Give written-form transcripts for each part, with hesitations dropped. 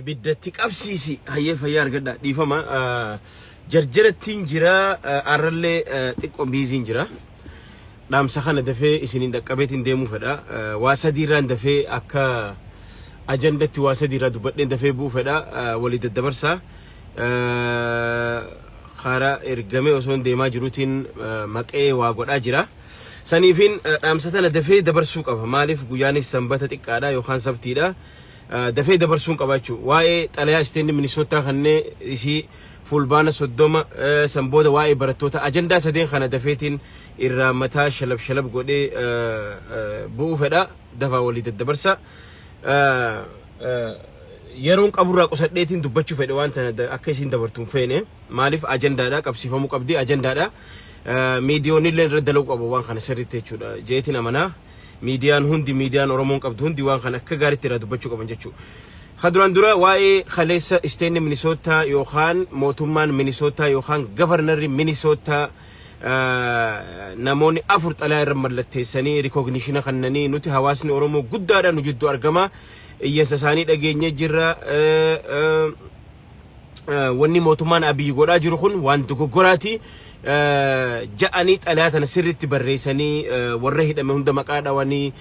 biddatti qabsiisi hayyee fayyaa argadha dhiifama jarjarattiin jira arrallee xiqqoo biiziin jira dhaamsa kana dafee isiniin dhaqqabeetiin deemuu fedha waa sadiirraan dafee akka ajandatti waa sadiirraa dubbadheen dafee bu'uu fedha walii daddabarsaa khara ergame osoo deemaa jiruutiin maqee waa godhaa jira saniifin dhaamsa tana dafee dabarsuu qaba maaliif guyyaanis sanbata xiqqaadha yookaan sabtiidha dafee dabarsuun qabaachu waa'ee xalayaa isteenni Minnesota kannee isii fulbaana soddoma sanbooda waa'ee barattoota ajandaa sadeen kana dafeetiin irraa mataa shalab godhee bu'uu fedha dafaa walii daddabarsa yeroon qaburraa qusadheetiin dubbachuu fedhe waan tana akka isiin dabartuun feene maaliif ajandaadha qabsiifamuu qabdi ajandaadha miidiyoonillee irra dalaguu qaba waan kana sirriitti jechuudha jeetiin amanaa miidiyaan hundi miidiyaan oromoon qabdu hundi waan kana akka gaariitti irra dubbachuu qaban jechuudha. Khaduraan dura waa'ee khaleessa isteenni Minnesota yookaan mootummaan Minnesota yookaan gavarnarri Minnesota namoonni afur xalayaa irra mallatteessanii rikoogniishina kannanii nuti hawaasni oromoo guddaadhaan nu jidduu argama iyyansa isaanii dhageenye jirra wanni mootummaan Abiy godhaa jiru kun waan dogoggoraati ja'anii xalayaa tana sirriitti barreessanii warra hidhame hunda maqaa dhawanii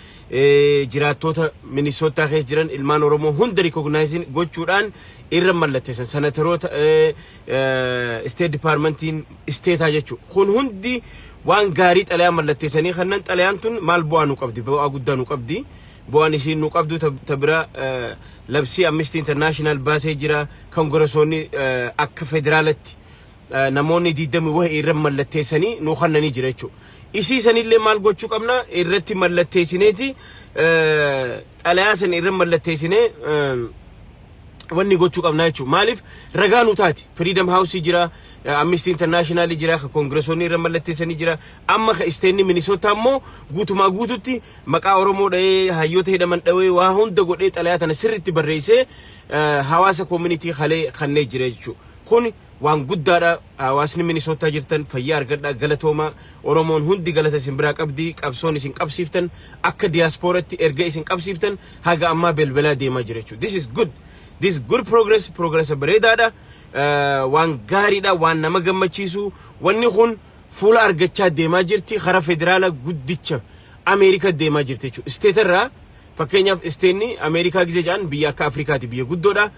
jiraattota Minnesota keessa jiran ilmaan oromoo hunda rikoognaayizin gochuudhaan irra mallatteessan sanataroota state departmentiin stateaa jechuudha kun hundi waan gaarii xalayaa mallatteessanii kannan xalayaan tun maal bu'aa nu qabdi bu'aa guddaa nu qabdi bu'aan isiin nu qabdu tabira labsii Amnesty International baasee jira kongiresoonni akka federaalatti namoonni diidami waa'ee irra mallatteessanii nu kannanii jira jechuudha isiisanillee maal gochuu qabna irratti mallatteessineeti xalayaa san irra mallatteessinee wanni gochuu qabna jechuudha maaliif ragaa nu taati Freedom House jira Amnesty International jira kongiresoonni irra mallatteessanii jira amma isteenni Minnesota ammoo guutumaa guututti maqaa oromoo dha'ee hayyoota hidhaman dhawee waa hunda godhee xalayaa tana sirriitti barreessee hawaasa community kannee jira jechuudha kun waan guddaadha hawaasni Minnesota jirtan fayyaa argadha galatooma Oromoon hundi galata isin biraa qabdi qabsoon isin qabsiiftan akka diasporatti erga isin qabsiiftan haga amma belbela deemaa jira jechuudha. This good progress bareedaadha waan gaariidha waan nama gammachiisu wanni kun fuula argachaa deemaa jirti khara federaala guddicha Ameerika deemaa jirti jechuudha. State irraa fakkeenyaaf steenni Ameerikaa gizee jaan biyya akka Afrikaati biyya guddoodha.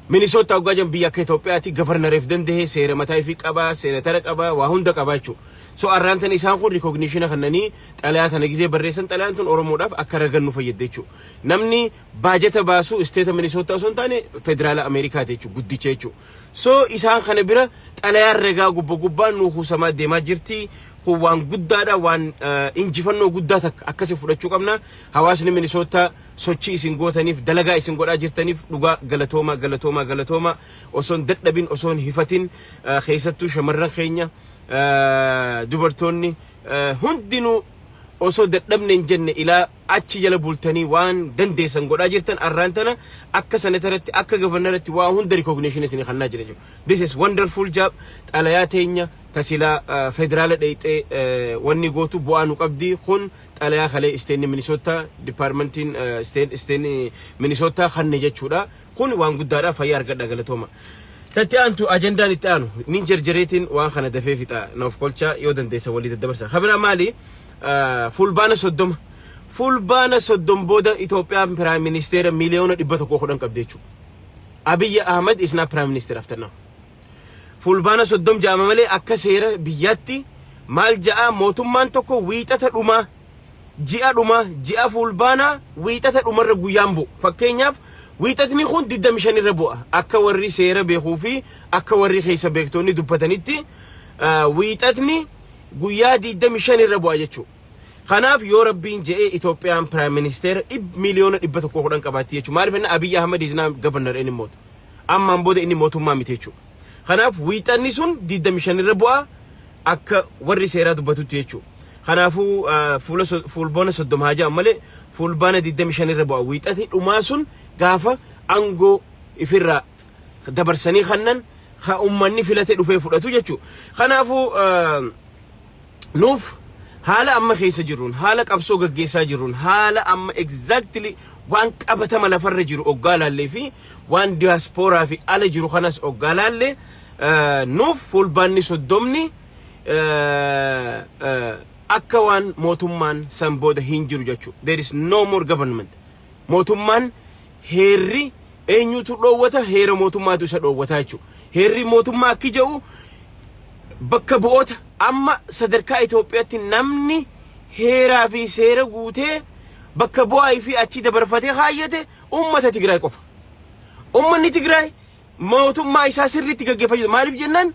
Minnesota ugajan biyya akka Itoophiyaati governoreef dandahee seera mataa fi qaba seeratara qaba waa hunda qaba jechuudha. So arrantan isaan kun recognition kannanii xalayaa kana gizee barreessan xalayaan tun Oromoodhaaf akka ragannu fayyadde jechuudha. Namni baajeta baasu state Minnesota osoo hin taane federaala Ameerikaati jechuudha guddicha jechuudha. So isaan kana bira xalayaan ragaa gubbaan nu husamaa deemaa jirti. Waan guddaadha waan injifannoo guddaa akkasii fudhachuu qabna hawaasni Minnesota sochii isin gootaniif dalagaa isin godhaa jirtaniif dhugaa galatooma osoon dadhabin osoon hifatin keessattuu shamarran keenya dubartoonni hundinuu osoo dadhabne hin jenne ilaa achi jala bultanii waan dandeessan godhaa jirtan arraantana akka sanataratti akka governoratti waa hunda recognition isin kannaa jira jechuudha. This is wonderful job xalayaa teenya tasila federaala dheeyxee wanni gootu bu'aa nu qabdi kun xalayaa kalee isteeni Minnesota departmentiin isteeni Minnesota kanne jechuudha. Kun waan guddaadha fayyaa argadha galatooma. Tatti aantu ajandaan itti aanu nin jarjareetiin waan kana dafee fixa naaf kolcha yoo dandeessa walii daddabarsa. Habira maali fulbaana soddom booda Itoophiyaan prime minister miliyoona 110 qabdi jechuudha. Abiy Ahmed is not prime minister after now. Fulbaana soddom jaama malee akka seera biyyatti maal ja'a mootummaan tokko wiixata dhuma ji'a fulbaana wiixata dhumarra guyyaan bu'u. Fakkeenyaaf wiixatni kun 25 irra bu'a akka warri seera beekuu fi akka warri keessa beektoonni dubbatanitti wiixatni guyyaa 25 irra bu'a jechuudha. Kanaaf yoo rabbiin je'ee Itoophiyaan prime minister miliyoona 110 qabaatti jechuudha. Maaliif inni Abiy Ahmed is now governor anymore. Ammaan booda inni mootummaa miti jechuudha. Kanaaf wiixanni sun 25 irra bu'a akka warri seeraa dubbatutti jechuudha. Kanaafuu fulbaana soddoma haja malee fulbaana 25 irra bu'a wiixati dhumaa sun gaafa aangoo ifirraa dabarsanii kannan ha ummanni filate dhufee fudhatu jechuudha. Kanaafuu nuuf haala amma keessa jirruun haala qabsoo gaggeessaa jirruun haala amma exactly waan qabatama lafarra jiru oggaalaallee fi waan diasporaa fi ala jiru kanas oggaalaallee nuuf fulbaanni soddomni akka waan mootummaan san booda hin jiru jechuudha. There is no more government. Mootummaan heerri eenyutu dhoowwata heera mootummaatu isa dhoowwata jechuudha. Heerri mootummaa akki jedhu bakka bu'oota amma sadarkaa Itoophiyaatti namni heeraa fi seera guutee bakka bu'aa fi achi dabarfatee kaayyate ummata Tigraay qofa. Ummanni Tigraay mootummaa isaa sirriitti gaggeeffachuu maaliif jennaan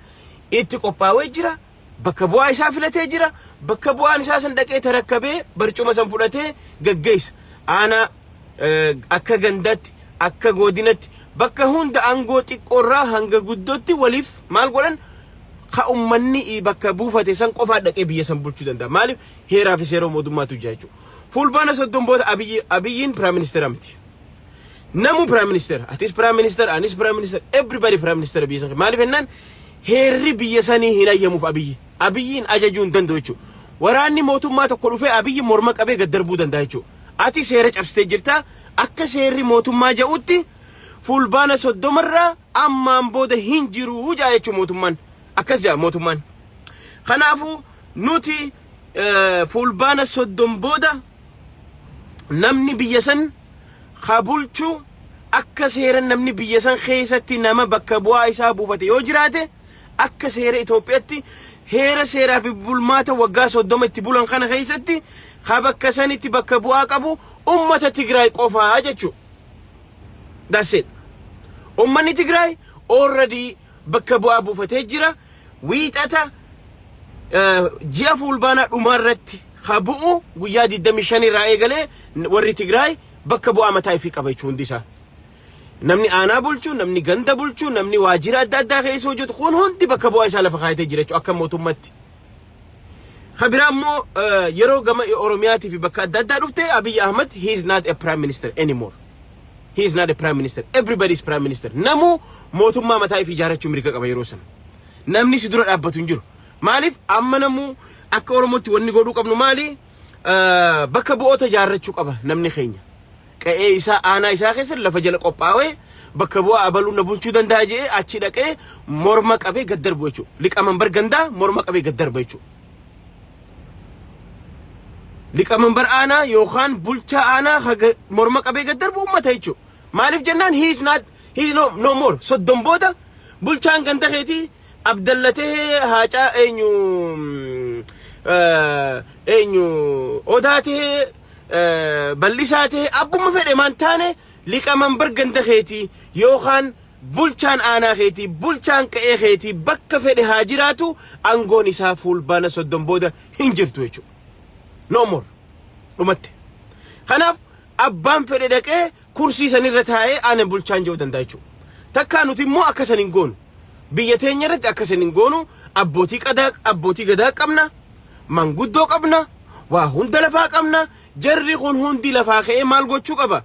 itti qophaa'ee jira bakka bu'aa isaa filatee jira bakka bu'aan isaa san dhaqee tarakkabee barcuma san fudhatee gaggeessa. Aanaa akka gandaatti akka godinatti bakka hunda aangoo xiqqoorraa hanga guddootti waliif maal godhan ka ummanni bakka buufate san qofaa dhaqee biyya san bulchuu danda'a. Maaliif heeraa fi seera mootummaatu jira jechuudha. Fulbaana soddom booda Abiyyiin prime minister amti. Namu prime minister, atis prime minister, anis prime minister, everybody prime minister biyya san. Maaliif jennaan heerri biyya sanii hin ayyamuuf Abiyyiin ajajuu hin danda'u jechuudha. Waraanni mootummaa tokko dhufee Abiyyi morma qabee gad darbuu danda'a jechuudha. Ati seera cabsitee jirta akka seerri mootummaa jedhutti fulbaana soddomarraa ammaan booda hin jiru jaa jechuudha mootummaan. Akkas jaa mootummaan. Kanaafuu nuti fulbaana soddom booda namni biyya san kabulchuu akka seera namni biyya san keessatti nama bakka bu'aa isaa buufate yoo jiraate akka seera Itoophiyaatti heera seeraa fi bulmaata waggaa 30 itti bulan kana keessatti bakka sanitti bakka bu'aa qabu ummata Tigraay qofaa jechuudha. That's it. Ummanni Tigraay already bakka bu'aa buufatee jira. Wiixata ji'a fulbaana dhumarratti bu'u guyyaa 25 irraa eegalee warri Tigraay bakka bu'aa mataa fi qaba jechuun isaa. Namni aanaa bulchu, namni ganda bulchu, namni waajjira adda addaa keessa hojjetu kun hundi bakka bu'aa isaa lafa kaayatee jira jechuudha akka mootummaatti. Khabira ammoo yeroo gama Oromiyaatii fi bakka adda addaa dhufte Abiy Ahmed he is not a prime minister anymore. He is not a prime minister. Everybody is prime minister. Namu mootummaa mataa fi ijaarachuu mirga qaba yeroo sana. namni si dura dhaabbatu hin jiru maaliif amma namu akka oromotti wanni godhuu qabnu maali bakka bu'oota jaarrachuu qaba namni keenya qa'ee isaa aanaa isaa keessa lafa jala qophaa'ee bakka bu'aa abaluu na bulchuu danda'a jee achi dhaqee morma qabee gad darbu jechuudha liqaman bargandaa morma qabee gad darba jechuudha liqaman bar aanaa yookaan bulchaa aanaa morma qabee gad darbu ummata jechuudha maaliif jennaan he no more soddomboota bulchaan ganda keetii abdallatee haacaa eenyu odaatee ballisaatee abbuma fedhe maan taane liqaman bar ganda keetii yookaan bulchaan aanaa keetii bulchaan qa'ee keetii bakka fedhe haa jiraatu aangoon isaa fulbaana soddombooda hin jirtu jechuudha no more dhumatte kanaaf abbaan fedhe dhaqee kursii sanirra taa'ee aana bulchaan jiru danda'a jechuudha takkaa nuti immoo akkasan hin goonu biyya teenya irratti akkasan hin goonu abbootii gadaa qabna manguddoo qabna waa hunda lafaa qabna jarri kun hundi lafaa ka'ee maal gochuu qaba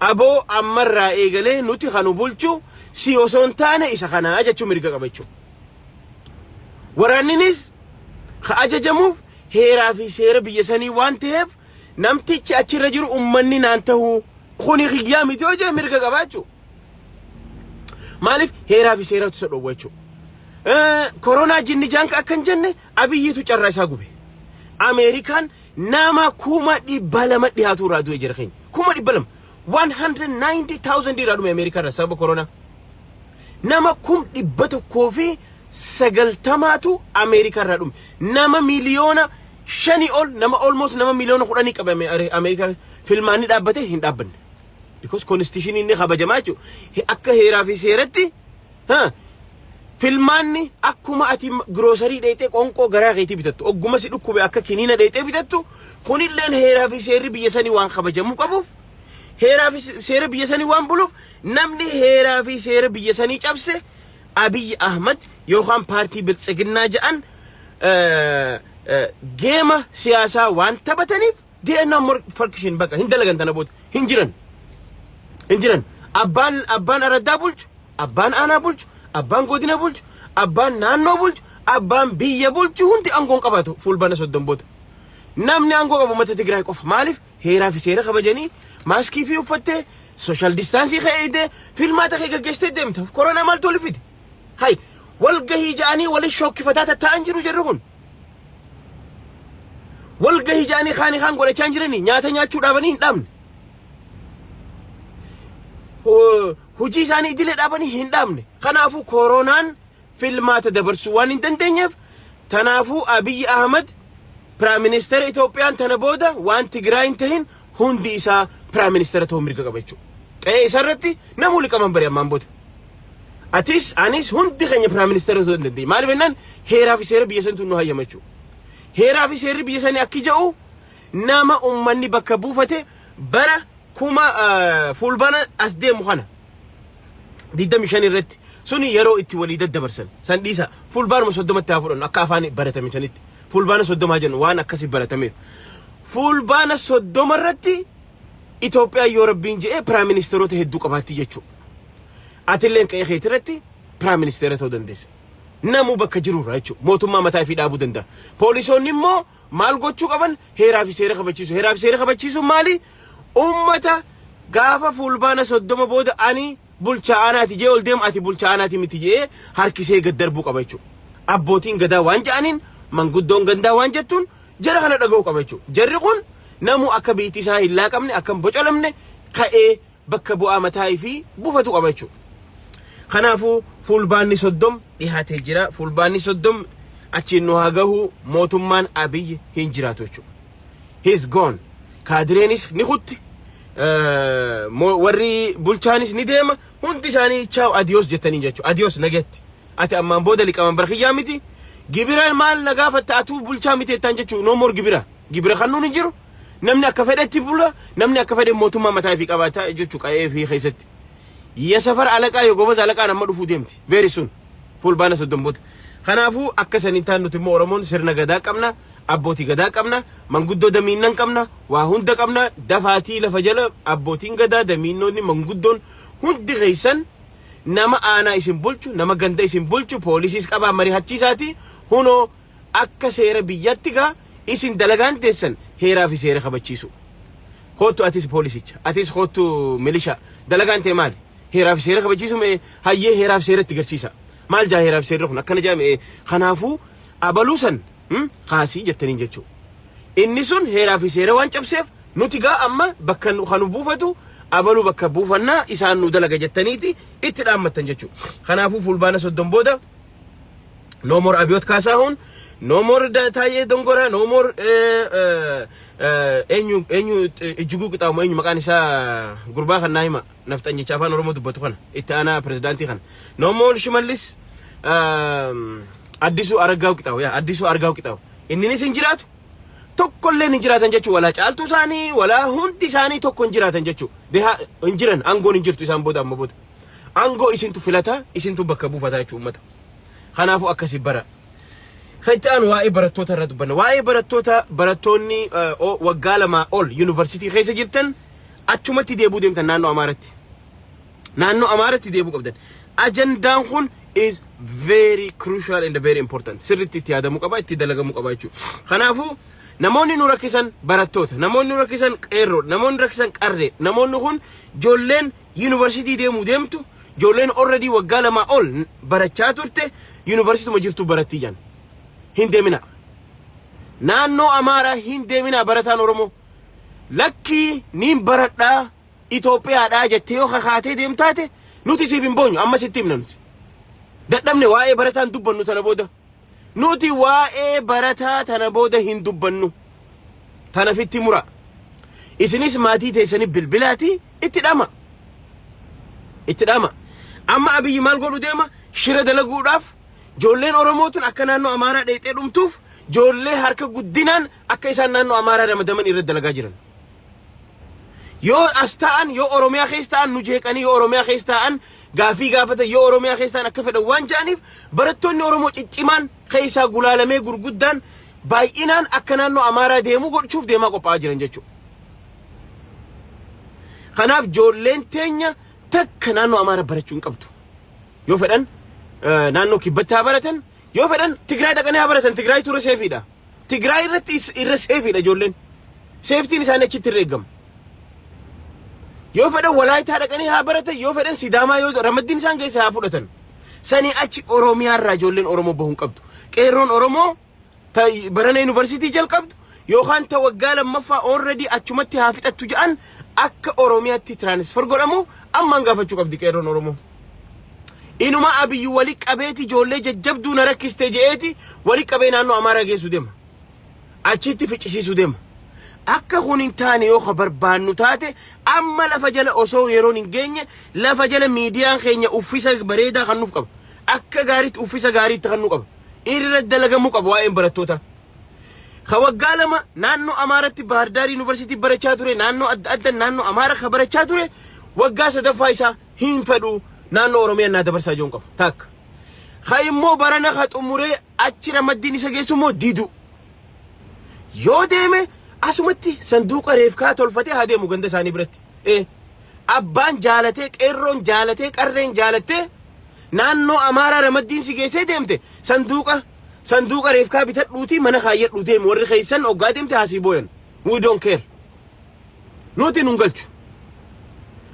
aboo ammarraa eegalee nuti kanu bulchu si osoo hin taane isa kanaa jechuu mirga qaba jechuudha waraanninis ka ajajamuuf heeraa fi seera biyya sanii waan ta'eef namtichi achirra jiru ummanni naan ta'uu kuni xiyyaa miti hojii mirga qaba jechuudha maaliif heeraa fi seeratu isa dhowwa jechuudha koronaa jinni jaanka akkan jenne abiyyiitu carraa isaa gube Amerikaan nama 200,000 dhiyaatu irraa du'e jira keenya 200,000 190,000 irraa dhume Amerikaan irraa sababa koronaa nama 190,000tu Amerikaan irraa dhume nama miliyoona 5 ol nama almost nama miliyoona 10 qaba Amerikaan filmaanni dhaabbate hin dhaabbanne because constitution inni kabajamaa jechuudha akka heeraa fi seeratti filmaanni akkuma ati grocery dheeytee qonqoo garaa keetii bitattu ogguma si dhukkube akka kiniina dheeytee bitattu kunilleen heeraa fi seerri biyya sanii waan kabajamuu qabuuf heeraa fi seera biyya sanii waan buluuf namni heeraa fi seera biyya sanii cabse Abiy Ahmed yookaan paartii biltsiginnaa jedhan geema siyaasaa waan taphataniif DNA farkishin bakka hin dalagan tana booda hin jiran abbaan araddaa bulchu abbaan aanaa bulchu abbaan godina bulchu abbaan naannoo bulchu abbaan biyya bulchu hundi aangoon qabaatu fulbaana soddomboota namni aangoo qabu uummata Tigraay qofa maaliif heeraa fi seera kabajanii maaskii fi uffattee social distancing ka'eedee filmaata kee gaggeessitee deemta koronaa maal tolli fide hay walgahii ja'anii waliin shokkifataa taa'an jiru jirru kun walgahii ja'anii kaan godhachaa jiranii nyaata nyaachuu dhaabanii hin dhaabne hujii isaanii idilee dhaabanii hin dhaabne kanaafuu koronaan filmaata dabarsuu waan hin dandeenyeef tanaafuu Abiy Ahmed Prime Minister Itoophiyaan tana booda waan Tigraay hin tahin hundi isaa Prime Minister ta'uu mirga qaba jechuudha qe'ee isarratti namuu liqaman bari ammaan booda atis anis hundi keenya Prime Minister ta'uu dandeenya maaliif jennaan heeraa fi seera biyya saniitu nu hayyama jechuudha heeraa fi seerri biyya sanii akki jedhu nama ummanni bakka buufate bara kuma fulbaana as deemu kana 25 irratti suni yeroo itti walii daddabarsan san dhiisa fulbaanuma 30tti haa fudhannu akka afaan baratame sanitti fulbaana 30 jennu waan akkasii baratameef fulbaana 30 irratti Itoophiyaa yoo rabbiin jedhee Prime Ministeroota hedduu qabaatti jechuudha atilleen qe'ee keetii irratti Prime Minister ta'uu dandeessa namuu bakka jirurraa jechuudha mootummaa mataa fi dhaabuu danda'a poolisoonni immoo maal gochuu qaban heeraa fi seera kabachiisu maali ummata gaafa fulbaana 30 booda ani bulchaa aanaati jee ol deemu ati bulchaa aanaati miti jee harkisee gad darbuu qaba jechuudha abbootiin gadaa waan ja'aniin manguddoon gandaa waan jettuun jara kana dhaga'uu qaba jechuudha jarri kun namuu akka biitti isaa hin laaqamne akka hin bocalamne ka'ee bakka bu'aa mataa fi buufatu qaba jechuudha kanaafuu fulbaanni 30 dhihaatee jira fulbaanni 30 achiin nu haa gahu mootummaan Abiy hin jiraatu jechuudha he's gone kaadireenis ni kutti warri bulchaanis ni deema hundi isaanii chaaw adios jettanii jechuudha adios nagetti ati ammaan booda liqaman barkiyyaa miti gibiraan maal nagaafatta atuu bulchaa miti jettaan jechuudha no more gibira kannuun hin jiru namni akka fedhetti bula namni akka fedhe mootummaa mataa fi qabaata jechuudha qe'ee fi keessatti ya safar alaqaa yoo gobaza alaqaa nama dhufuu deemti very soon fulbaana 30 booda kanaafuu akka saniin taan nuti immoo Oromoon sirna gadaa qabna abbootii gadaa qabna manguddoo damiinnan qabna waa hunda qabna dafaatii lafa jala abbootiin gadaa damiinnoonni manguddoon hundi keessan nama aanaa isin bulchu nama ganda isin bulchu poolisiis qabaa mari'achiisaati hunoo akka seera biyyatti gaa isin dalagaan teessan heeraa fi seera kabachiisu kootu atis poolisicha atis kootu milishaa dalagaan tee maali heeraa fi seera kabachiisu mee hayyee heeraa fi seeratti garsiisa maal jaa heeraa fi seera kun akkana jaame kanaafuu abaluusan kaasii jettaniin jechuu inni sun heeraa fi seera waan cabseef nuti gaa amma bakka kanu buufatu abaluu bakka buufannaa isaan nu dalaga jettaniiti itti dhaammattan jechuu kanaafuu fulbaana 30 booda no more Abiyoot Kaasahuun no more Taayee Dongora no more enyu ijjiguu qixaamu enyu maqaan isaa gurbaa kan naayima naftanyicha afaan Oromoo dubbatu kana itti aanaa pirezidaantii kana no more Shimallis Addisuu Aragaaw qixaawu yaa Addisuu Aragaaw qixaawu inninis hin jiraatu tokkollee hin jiraatan jechuu wala caaltuu isaanii wala hundi isaanii tokko hin jiraatan jechuu deha hin jiran aangoon hin jirtu isaan booda amma booda aangoo isintu filata isintu bakka buufata jechuu ummata kanaafuu akkasi bara خيتان واي براتوتا ردبنا واي براتوتا براتوني وقالما أول يونيفرسيتي خيسة جبتن أتشومتي ديبو ديمتن نانو أمارتي ديبو قبدن أجندان خون is very crucial and very important سرتي تيادا مقابا تيدالغا مقابا يشو خنافو نموني نوركيسان براتوتا نموني نوركيسان ايرو نموني نوركيسان قرر نموني خون جولين يونيفرسيتي ديمو ديمتو جولين already وقالما أول براتشاتورتي يونيفرسيتي مجرتو براتيجان هندمنا نانو أمارا هندمنا براتان أورمو لكي نيم براتا إثيوبيا دا جتيو خاتي ديمتاتي نوتي سيفين بونيو أما ستيمنا نوتي دمني واي براتان دبنو تنبودا نوتي واي براتا تنبودا هندبنو تنفيتي مرا إسنيس ماتي تيساني بالبلاتي اتداما أما أبي مال قولو ديما شرد لقو راف جولين أورموتون أكا نانو أمارا ديتي رمتوف جولي هاركا قدينان أكا إسان نانو أمارا رمدامن إرد لغا جيران يو أستان يو أوروميا خيستان نجيكاني يو أوروميا خيستان غافي غافتا يو أوروميا خيستان أكا فدا وان جانيف براتون أورومو چيمان خيسا غلالمي غرغدان بايئنان أكا نانو أمارا ديمو شوف ديما قوبا جيران جيچو خناف جولين تينيا تك نانو أمارا برچون قبتو يو فدان نانو كيبتا براتن يو فدان تيغراي دقني براتن تيغراي تو رسيفيدا تيغراي رتيس الرسيفيدا جولين سيفتي نسانه چتريغم يو فدان ولايتا دقني براتن يو فدان سيداما يو رمدين سان كيسا فودتن سني اچ اوروميا را جولين اورومو بهون قبدو قيرون اورومو تا برنا يونيفرسيتي جل قبدو يو خان توغال مفا اوريدي اچمتي حافظت جان اك اوروميا تي ترانسفر غدمو اما غافچو قبدي قيرون اورومو إنما أبي وليك أبيتي جولي جبدو نركز تجيتي وليك أبينا أنو أمارا جيسو ديما أجيتي في تشيسو ديما أكا خونين تاني يو خبر بانو تاتي أما لفجل أصو يرونين جيني لفجل ميديان خيني أوفيسا بريدا خنوف قب أكا غاريت أوفيسا غاريت خنو قب إرد لغا مقب وائن براتوتا خوغالما نانو أمارتي بارداري يونيفرسيتي برچاتوري نانو أدن نانو أمارا خبرچاتوري وغاسة دفايسا هين فدو نانو أوروميا نادا برسا جون قب تاك خايمو برانا خات أموري أچرا مديني ساقيسو مو ديدو يو ديمي أسومتي صندوق ريفكا تولفتي هادي مغند ساني برتي أبان جالتك إيرون جالتك أرين جالتك نانو أمارا رمدين سيجيسي ديمتي صندوق ريفكا بيتت لوتي منا خايت لوتي موري خيسان أوغا ديمتي هاسيبوين we don't care نوتي نونغلچو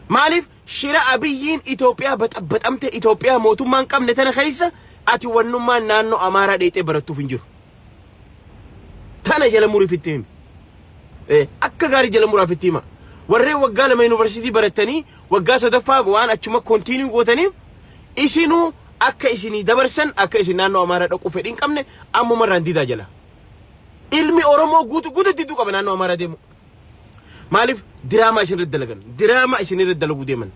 مالف شراء أبيين إثيوبيا بتأمت إثيوبيا موتو مان كم نتنا خيسة أتي ونما نانو أمارا ديتي براتو فنجر تانا جل موري في التيم أكا غاري جل موري في التيم ورّي وقال ما يونيفرسيتي براتني وقال سدفا وان أتشما كونتينيو غوتاني إسينو أكا إسيني دبرسن أكا إسيني نانو أمارا دقو فدين كمني أمو مران ديدا جلا ilmi oromo guutu didu qaba naannoo amara deemu maalif diraama isin riddalagan diraama isin riddalagu deeman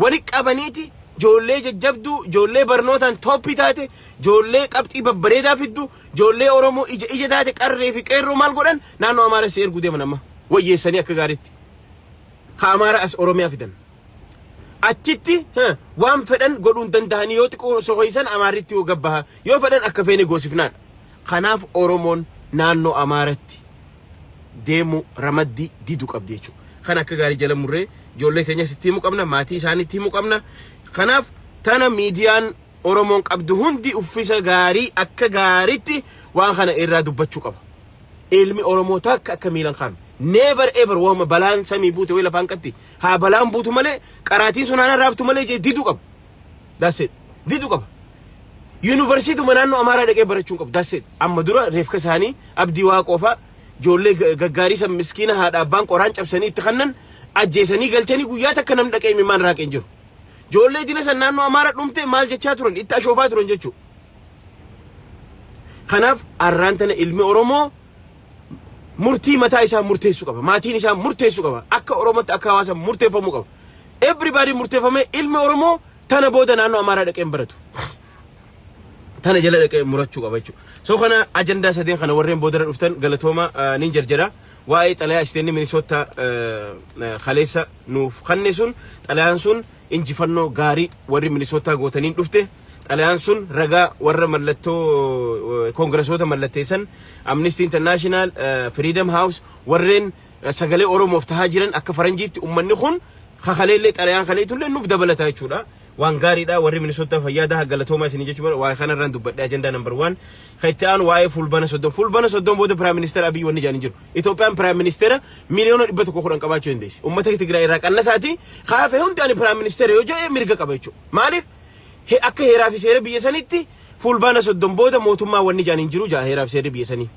wali qabaniiti joollee jajjabdu joollee barnootaan toppi taate joollee qabxii babbareedaa fiddu joollee oromo ija taate qarree fi qeerroo maal godhan naannoo amara si ergu deeman amma wayyeessanii akka gaariitti ka amara as oromiyaa fidan achitti waan fedhan godhuun danda'anii yoo xiqqoo sohoysan amaaritti gabbaha yoo fedhan akka feene goosifnaadha kanaaf oromoon naannoo amaaratti deemu ramaddi didu qabdi jechuudha. Kan akka gaarii jala murree ijoollee teenya sitti himu qabna maatii isaaniitti himu qabna. Kanaaf tana miidiyaan Oromoon qabdu hundi uffisa gaarii akka gaariitti waan kana irraa dubbachuu qaba. Ilmi Oromoo takka akka miilan qabu. Never ever wama balaan samii buute way lafaan qatti. Haa balaan buutu malee qaraatiin sun hana raaftu malee jee diduu qaba. That's it. Diduu qaba. University naannoo Amaaraa dhaqee barachuu qaba. That's it. Amma dura reefka isaanii abdii waaqoofa ijoollee gaggaarii san miskiina haadha abbaan qoraan cabsanii itti kannan ajjeesanii galchanii guyyaa takka nam dhaqee mimaan raaqeen jiru. Ijoollee dina san naannoo Amaaraa dhumte maal jechaa turan itti ashoofaa turan jechuudha. Kanaaf arraan tana ilmi Oromoo murtii mataa isaa murteessuu qaba. Maatiin isaa murteessuu qaba. Akka Oromootti akka hawaasa murteeffamuu qaba. Everybody murteeffame ilmi Oromoo tana booda naannoo Amaaraa dhaqeen baratu. Tana jala dhaqee murachuu qaba jechuudha. So kana ajandaa sadeen kana warreen boodara dhuftan galatooma nin jarjara. Waa'ee xalayaa isteenni Minisoota khaleessa nuuf kanne sun xalayaan sun injifannoo gaarii warri Minisoota gootaniin dhufte. Xalayaan sun ragaa warra mallattoo koongresoota mallatteessan Amnesty International, Freedom House warreen sagalee Oromoof tahaa jiran akka faranjiitti ummanni kun khaleellee xalayaan kaleetullee nuuf dabalataa jechuudha. Waan gaariidha warri Minisoota fayyaada galatooma isinii jechuudha. Waa'ee kanarraan dubbadhe ajandaa number 1 kaitaan waa'ee fulbana soddom booda Prime Minister Abiy wanni jaanii jiru. Itoophiyaan Prime Minister miliyoona 110 qabaachuu dandeessi. Uummata Tigraay irraa qannasaati kaafee hundi ani Prime Minister yoo jedhe mirga qaba jechuudha. Maaliif akka heeraa fi seera biyya sanitti fulbana soddom booda mootummaa wanni jaaniin jiru jaa heeraa fi seera biyya sanii.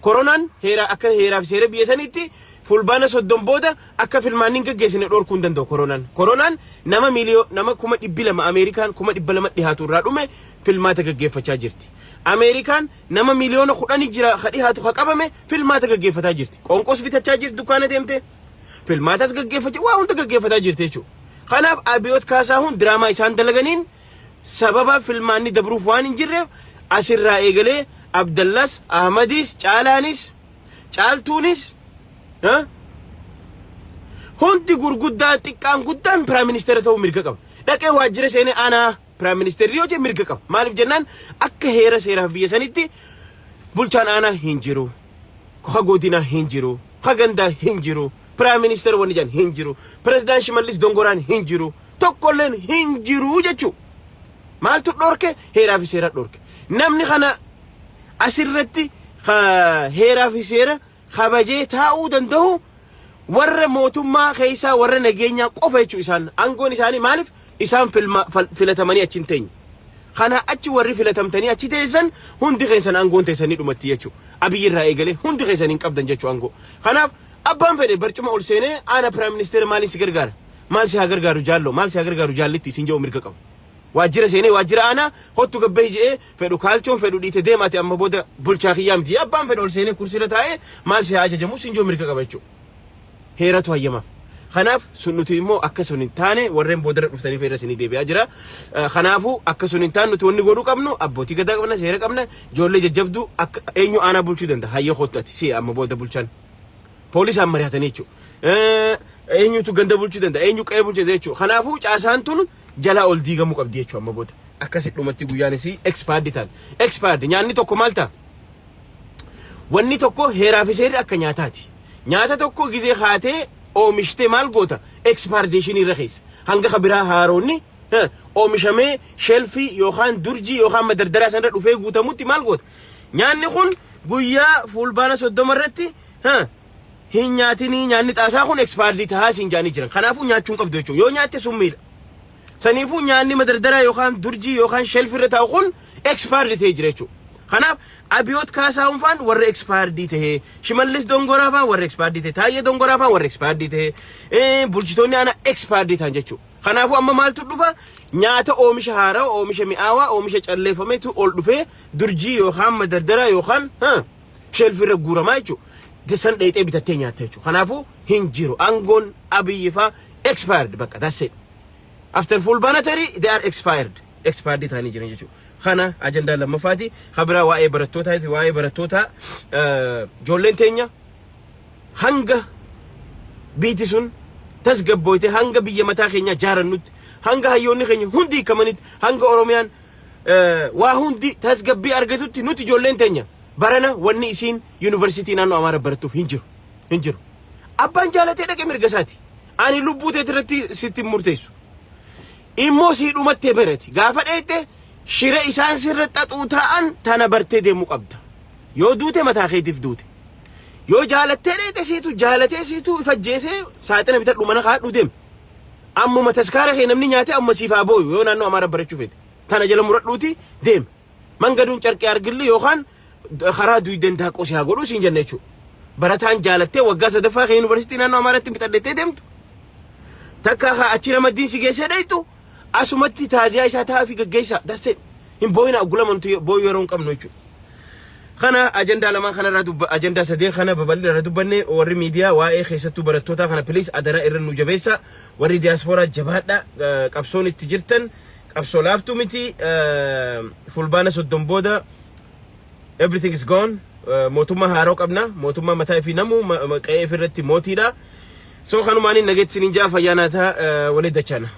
Koronaan akka heeraa fi seera biyya sanitti fulbana soddom booda akka filmaannin gaggeessine dhorkuu hin danda'u koronaan. Koronaan nama 200,000 Ameerikaan 200,000 dhihaatu irraa dhume filmaata gaggeeffachaa jirti. Ameerikaan nama miliyoona 10 jira dhihaatu qabame filmaata gaggeeffataa jirti. Qonqos bitachaa jirti dukkaana deemte filmaatas gaggeeffachaa waa hunda gaggeeffataa jirti jechuudha. Kanaaf Abiyoot Kaasaahun diraamaa isaan dalaganiin sababa filmaanni dabruuf waan hin jirreef asirraa eegalee Abdallas, Ahmadis, Caalaanis, Caaltuunis hundi gurguddaa xiqqaan guddaan Prime Minister ta'uu mirga qaba. Dhaqee waajjira seenee aanaa Prime Minister yoo jedhe mirga qaba. Maaliif jennaan akka heera seeraaf biyya sanitti bulchaan aanaa hin jiru. Koha godinaa hin jiru. Koha gandaa hin jiru. Prime Minister wanni jan hin jiru. President Shimallis Dongoraan hin jiru. Tokkolleen hin jiru jechuudha. Maaltu dhorke heeraa fi seera dhorke. Namni kana asirratti heeraa fi seera kabajee taa'uu danda'u warra mootummaa keessaa warra nageenyaa qofa jechuudha isaan. Aangoon isaanii maaliif isaan filatamanii achi hin teenye. Kana achi warri filatamtanii achi teessan hundi keessan aangoon teessanii dhumatti jechuudha. Abiy irraa eegalee hundi keessan hin qabdan jechuudha aangoo. Kanaaf abbaan fedhe barcuma ol seenee ana Prime Minister maaliin si gargaara? Maal si haa gargaaru jaallo? Maal si haa gargaaru jaallitti isin jedhu mirga qabu. Waajjira seenee waajjira aanaa hottu gabbee jedhee fedhu kaalchoon fedhu dhiite deemaate amma booda bulchaa kiyyaa miti. Abbaan fedhe ol seenee kursiirra taa'ee maal si haa ajajamu isin jedhu mirga qaba jechuudha. Heeratu hayyamaaf. Kanaaf sun nuti immoo akka sun hin taane warreen boodara dhuftanii fayyada isinii deebi'aa jira. Kanaafuu akka sun hin taane nuti wanni godhuu qabnu abbootii gadaa qabna seera qabna ijoollee jajjabduu akka eenyu aanaa bulchuu danda'a hayya kottu ati si amma booda bulchaan. Poolisaan mari'atanii jechuudha. Eenyutu ganda bulchuu danda'a eenyu qe'ee bulchuu jechuudha. Kanaafuu caasaan tun jala ol diigamuu qabdi jechuudha amma booda. Akkasitti dhumatti guyyaan isii expired ta'an. Expired nyaanni tokko maal ta'a? Wanni tokko heeraa fi seerri akka nyaataati. Nyaata tokko gizee haatee oomishtee maal goota? Expiration irra keessa. Hanga kabiraa haaroonni oomishamee shelfii yookaan durjii yookaan madardaraa sanarra dhufee guutamutti maal goota? Nyaanni kun guyyaa fulbaana 30 irratti hin nyaatini nyaanni xaasaa kun expired tahaa siin jaanii jiran. Kanaafuu nyaachuun qabdu jechuudha. Yoo nyaatte summiidha. Saniifuu nyaanni madardaraa yookaan durjii yookaan shelfii irra taa'u kun expired ta'ee jira jechuudha. Kanaaf Abiyoot Kaasaahun faan warra expired ta'ee, Shimallis Dongoraa faan warra expired ta'ee, Taayyee Dongoraa faan warra expired ta'ee, bulchitoonni ana expired ta'an jechuudha. Kanaafuu amma maaltu dhufa? Nyaata oomisha haaraa, oomisha mi'aawaa, oomisha calleeffameetu ol dhufee durjii yookaan madardaraa yookaan shelfii irra guuramaa jechuudha. San dheexee bitattee nyaatta jechuudha. Kanaafuu hin jiru. Aangoon Abiy faa expired bakka that's it. After fulbaana tarii they are expired. Expired ta'anii jiran jechuudha. Kana ajandaa lammaffaati. Habira waa'ee barattootaati. Waa'ee barattootaa ijoolleen teenya hanga biiti sun tasgabbooyte hanga biyya mataa keenya jaarannutti hanga hayyoonni keenya hundi hiikamanitti hanga Oromiyaan waa hundi tasgabbii argatutti nuti ijoolleen teenya barana wanni isiin University naannoo Amaaraa barattuuf hin jiru. Abbaan jaalatee dhaqee mirga isaati. Ani lubbuu teetirratti sitti murteessu. immoo si dhumattee barati gaafa dheete shira isaan sirra xaxuu ta'an tana bartee deemuu qabda yoo duute mataa keetiif duute yoo jaalattee dheete siitu jaalatee siitu ifajjeesee saaxina bitadhu mana kaadhu deem ammuma taskaara kee namni nyaate amma siifaa booyu yoo naannoo Amaara barachuu fedhe tana jala muradhuuti deem mangaduun carqee argilli yookaan karaa duwideen daaqoo si haa godhuu siin jenna jechuudha barataan jaalattee waggaa sadaffaa kee yuunivarsiitii naannoo Amaaraatti bitadhettee deemtu takka achi ramaddiin si geessee dheeytu asumatti taaziyaa isaa taa'aa fi gaggeessaa dassee hin booyina oggulamantu booyu yeroo hin qabnu jechuudha. Kana ajandaa lamaan kanarraa ajandaa sadee kana babal'irra dubbanne warri miidiyaa waa'ee keessattuu barattoota kana please adara irra nu jabeessa warri diaasporaa jabaadha qabsoon itti jirtan qabsoo laaftuu miti fulbaana 30 booda everything is gone mootummaa haaroo qabna mootummaa mataa fi namu qe'ee ofirratti mootiidha soo kanumaan nageettiin injaa fayyaanaata walii dachana.